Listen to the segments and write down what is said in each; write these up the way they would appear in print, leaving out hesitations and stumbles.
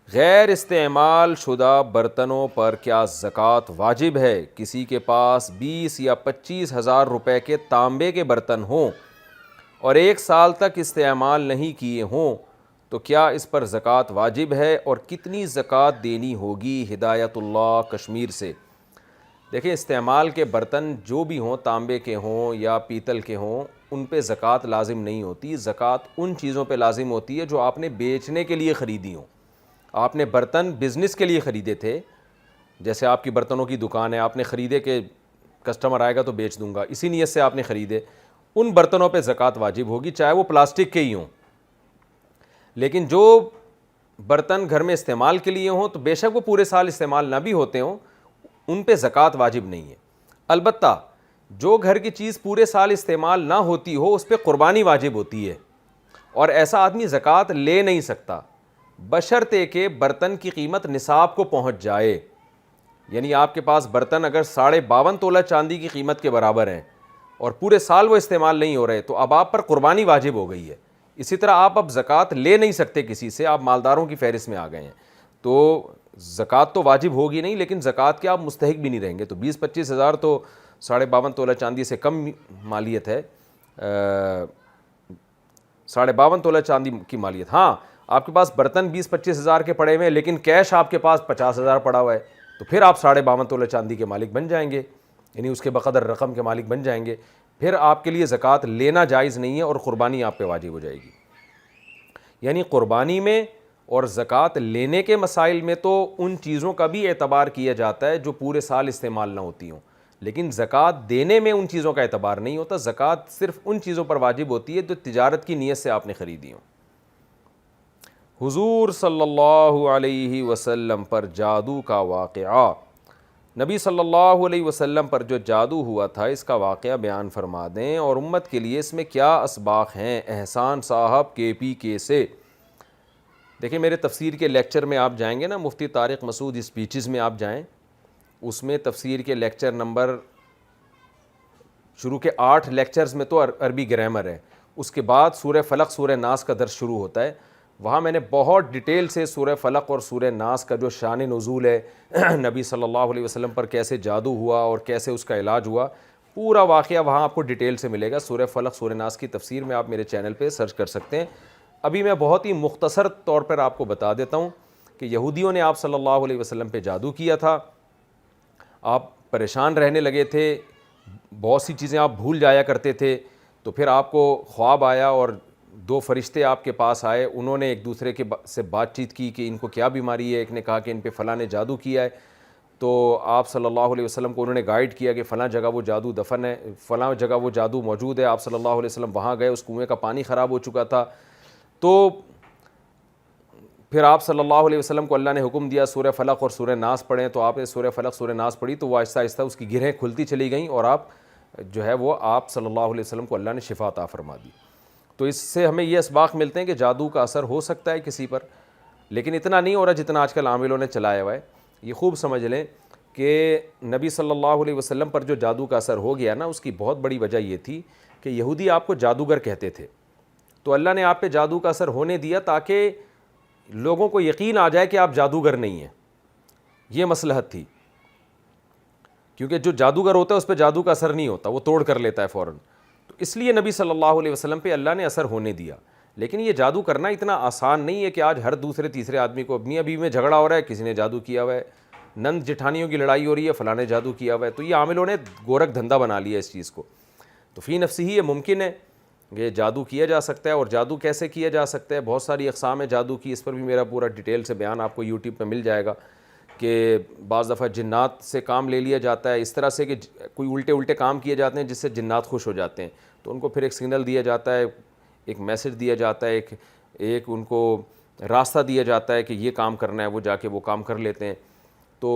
غیر استعمال شدہ برتنوں پر کیا زکوٰۃ واجب ہے؟ کسی کے پاس 20 یا 25 ہزار روپے کے تانبے کے برتن ہوں اور 1 سال تک استعمال نہیں کیے ہوں تو کیا اس پر زکوٰۃ واجب ہے اور کتنی زکوٰۃ دینی ہوگی؟ ہدایت اللہ کشمیر سے۔ دیکھیں، استعمال کے برتن جو بھی ہوں، تانبے کے ہوں یا پیتل کے ہوں، ان پہ زکوٰۃ لازم نہیں ہوتی۔ زکوٰۃ ان چیزوں پہ لازم ہوتی ہے جو آپ نے بیچنے کے لیے خریدی ہوں۔ آپ نے برتن بزنس کے لیے خریدے تھے، جیسے آپ کی برتنوں کی دکان ہے، آپ نے خریدے کہ کسٹمر آئے گا تو بیچ دوں گا، اسی نیت سے آپ نے خریدے، ان برتنوں پہ زکوٰۃ واجب ہوگی، چاہے وہ پلاسٹک کے ہی ہوں۔ لیکن جو برتن گھر میں استعمال کے لیے ہوں تو بے شک وہ پورے سال استعمال نہ بھی ہوتے ہوں، ان پہ زکوٰۃ واجب نہیں ہے۔ البتہ جو گھر کی چیز پورے سال استعمال نہ ہوتی ہو اس پہ قربانی واجب ہوتی ہے، اور ایسا آدمی زکوٰۃ لے نہیں سکتا بشرطے کہ برتن کی قیمت نصاب کو پہنچ جائے۔ یعنی آپ کے پاس برتن اگر 52.5 تولہ چاندی کی قیمت کے برابر ہیں اور پورے سال وہ استعمال نہیں ہو رہے تو اب آپ پر قربانی واجب ہو گئی ہے۔ اسی طرح آپ اب زکوٰۃ لے نہیں سکتے کسی سے، آپ مالداروں کی فہرست میں آ گئے ہیں، تو زکوٰۃ تو واجب ہوگی نہیں، لیکن زکوٰۃ کے آپ مستحق بھی نہیں رہیں گے۔ تو 20-25 ہزار تو 52.5 تولہ چاندی سے کم مالیت ہے، 52.5 تولہ چاندی کی مالیت۔ ہاں، آپ کے پاس برتن 20-25 ہزار کے پڑے ہوئے ہیں لیکن کیش آپ کے پاس 50 ہزار پڑا ہوا ہے، تو پھر آپ 52.5 تولہ چاندی کے مالک بن جائیں گے، یعنی اس کے بقدر رقم کے مالک بن جائیں گے۔ پھر آپ کے لیے زکوٰۃ لینا جائز نہیں ہے اور قربانی آپ پہ واجب ہو جائے گی۔ یعنی قربانی میں اور زکوٰۃ لینے کے مسائل میں تو ان چیزوں کا بھی اعتبار کیا جاتا ہے جو پورے سال استعمال نہ ہوتی ہوں، لیکن زکوٰۃ دینے میں ان چیزوں کا اعتبار نہیں ہوتا۔ زکوٰۃ صرف ان چیزوں پر واجب ہوتی ہے جو تجارت کی نیت سے آپ نے خریدی ہوں۔ حضور صلی اللہ علیہ وسلم پر جادو کا واقعہ۔ نبی صلی اللہ علیہ وسلم پر جو جادو ہوا تھا اس کا واقعہ بیان فرما دیں، اور امت کے لیے اس میں کیا اسباق ہیں؟ احسان صاحب KPK سے۔ دیکھیں، میرے تفسیر کے لیکچر میں آپ جائیں گے نا، مفتی طارق مسعود اسپیچز میں آپ جائیں، اس میں تفسیر کے لیکچر نمبر شروع کے 8 لیکچرز میں تو عربی گرامر ہے، اس کے بعد سورہ فلق سورہ ناس کا درس شروع ہوتا ہے۔ وہاں میں نے بہت ڈیٹیل سے سورہ فلق اور سورہ ناس کا جو شان نزول ہے، نبی صلی اللہ علیہ وسلم پر کیسے جادو ہوا اور کیسے اس کا علاج ہوا، پورا واقعہ وہاں آپ کو ڈیٹیل سے ملے گا۔ سورہ فلق سورہ ناس کی تفسیر میں آپ میرے چینل پہ سرچ کر سکتے ہیں۔ ابھی میں بہت ہی مختصر طور پر آپ کو بتا دیتا ہوں کہ یہودیوں نے آپ صلی اللہ علیہ وسلم پہ جادو کیا تھا، آپ پریشان رہنے لگے تھے، بہت سی چیزیں آپ بھول جایا کرتے تھے، تو پھر آپ کو خواب آیا اور 2 فرشتے آپ کے پاس آئے، انہوں نے ایک دوسرے کے سے بات چیت کی کہ ان کو کیا بیماری ہے، ایک نے کہا کہ ان پہ فلاں نے جادو کیا ہے، تو آپ صلی اللہ علیہ وسلم کو انہوں نے گائیڈ کیا کہ فلاں جگہ وہ جادو دفن ہے، فلاں جگہ وہ جادو موجود ہے۔ آپ صلی اللہ علیہ وسلم وہاں گئے، اس کنویں کا پانی خراب ہو چکا تھا، تو پھر آپ صلی اللہ علیہ وسلم کو اللہ نے حکم دیا سورہ فلق اور سورہ ناس پڑھیں، تو آپ نے سورہ فلق سورہ ناس پڑھی تو وہ آہستہ آہستہ اس کی گرہیں کھلتی چلی گئیں، اور آپ جو ہے وہ آپ صلی اللہ علیہ وسلم کو اللہ نے شفا عطا فرما دی۔ تو اس سے ہمیں یہ اسباق ملتے ہیں کہ جادو کا اثر ہو سکتا ہے کسی پر، لیکن اتنا نہیں ہو رہا جتنا آج کل عاملوں نے چلایا ہوا ہے۔ یہ خوب سمجھ لیں کہ نبی صلی اللہ علیہ وسلم پر جو جادو کا اثر ہو گیا نا، اس کی بہت بڑی وجہ یہ تھی کہ یہودی آپ کو جادوگر کہتے تھے، تو اللہ نے آپ پہ جادو کا اثر ہونے دیا تاکہ لوگوں کو یقین آ جائے کہ آپ جادوگر نہیں ہیں۔ یہ مصلحت تھی، کیونکہ جو جادوگر ہوتا ہے اس پہ جادو کا اثر نہیں ہوتا، وہ توڑ کر لیتا ہے فوراً، تو اس لیے نبی صلی اللہ علیہ وسلم پہ اللہ نے اثر ہونے دیا۔ لیکن یہ جادو کرنا اتنا آسان نہیں ہے کہ آج ہر دوسرے تیسرے آدمی کو میاں بیوی میں جھگڑا ہو رہا ہے، کسی نے جادو کیا ہوا ہے، نند جٹھانیوں کی لڑائی ہو رہی ہے، فلاں نے جادو کیا ہوا ہے، تو یہ عاملوں نے گورکھ دھندا بنا لیا اس چیز کو۔ تو فی نفسی ہی یہ ممکن ہے کہ جادو کیا جا سکتا ہے، اور جادو کیسے کیا جا سکتا ہے، بہت ساری اقسام ہے جادو کی، اس پر بھی میرا پورا ڈیٹیل سے بیان آپ کو یوٹیوب پہ مل جائے گا، کہ بعض دفعہ جنات سے کام لے لیا جاتا ہے، اس طرح سے کہ کوئی الٹے کام کیے جاتے ہیں جس سے جنات خوش ہو جاتے ہیں، تو ان کو پھر ایک سگنل دیا جاتا ہے، ایک میسج دیا جاتا ہے، ایک ان کو راستہ دیا جاتا ہے کہ یہ کام کرنا ہے، وہ جا کے وہ کام کر لیتے ہیں۔ تو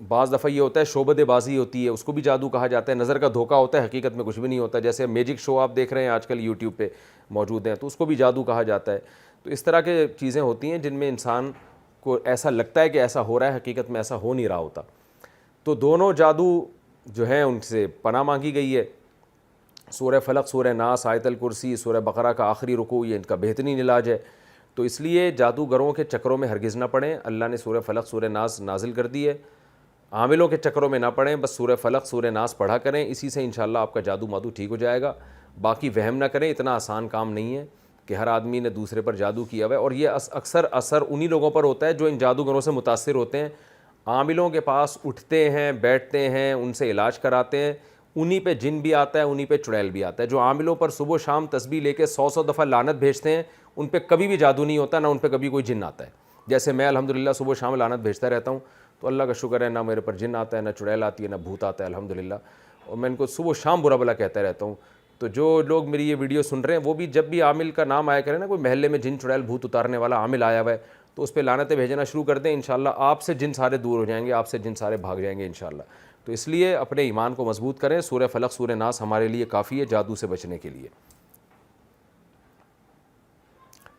بعض دفعہ یہ ہوتا ہے شعبد بازی ہوتی ہے، اس کو بھی جادو کہا جاتا ہے، نظر کا دھوکہ ہوتا ہے، حقیقت میں کچھ بھی نہیں ہوتا، جیسے میجک شو آپ دیکھ رہے ہیں آج کل یوٹیوب پہ موجود ہیں، تو اس کو بھی جادو کہا جاتا ہے۔ تو اس طرح کے چیزیں ہوتی ہیں جن میں انسان کو ایسا لگتا ہے کہ ایسا ہو رہا ہے، حقیقت میں ایسا ہو نہیں رہا ہوتا۔ تو دونوں جادو جو ہیں ان سے پناہ مانگی گئی ہے۔ سورہ فلق سورہ ناس آیت الکرسی سورہ بقرہ کا آخری رکوع یہ ان کا بہترین علاج ہے۔ تو اس لیے جادوگروں کے چکروں میں ہرگز نہ پڑیں. اللہ نے سورہ فلق سورہ ناس نازل کر دی ہے, عاملوں کے چکروں میں نہ پڑیں, بس سورہ فلق سورہ ناس پڑھا کریں, اسی سے انشاءاللہ آپ کا جادو مادو ٹھیک ہو جائے گا. باقی وہم نہ کریں, اتنا آسان کام نہیں ہے کہ ہر آدمی نے دوسرے پر جادو کیا ہوا ہے, اور یہ اکثر اثر انہی لوگوں پر ہوتا ہے جو ان جادوگروں سے متاثر ہوتے ہیں. عاملوں کے پاس اٹھتے ہیں, بیٹھتے ہیں, ان سے علاج کراتے ہیں, انہی پہ جن بھی آتا ہے, انہی پہ چڑیل بھی آتا ہے. جو عاملوں پر صبح و شام تسبیح لے کے 100 دفعہ لعنت بھیجتے ہیں, ان پہ کبھی بھی جادو نہیں ہوتا, نہ ان پہ کبھی کوئی جن آتا ہے. جیسے میں الحمدللہ صبح و شام لعنت بھیجتا رہتا ہوں, تو اللہ کا شکر ہے نہ میرے پر جن آتا ہے, نہ چڑیل آتی ہے, نہ بھوت آتا ہے الحمدللہ, اور میں ان کو صبح و شام برا بلا کہتا رہتا ہوں. تو جو لوگ میری یہ ویڈیو سن رہے ہیں وہ بھی جب بھی عامل کا نام آیا کریں نا, کوئی محلے میں جن چڑیل بھوت اتارنے والا عامل آیا ہوا ہے, تو اس پہ لعنتیں بھیجنا شروع کر دیں. انشاءاللہ آپ سے جن سارے دور ہو جائیں گے, آپ سے جن سارے بھاگ جائیں گے انشاءاللہ. تو اس لیے اپنے ایمان کو مضبوط کریں. سورہ فلق سورہ ناس ہمارے لیے کافی ہے جادو سے بچنے کے لیے.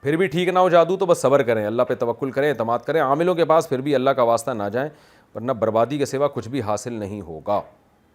پھر بھی ٹھیک نہ ہو جادو تو بس صبر کریں, اللہ پہ توکل کریں, اعتماد کریں. عاملوں کے پاس پھر بھی اللہ کا واسطہ نہ جائیں, ورنہ بربادی کے سوا کچھ بھی حاصل نہیں ہوگا.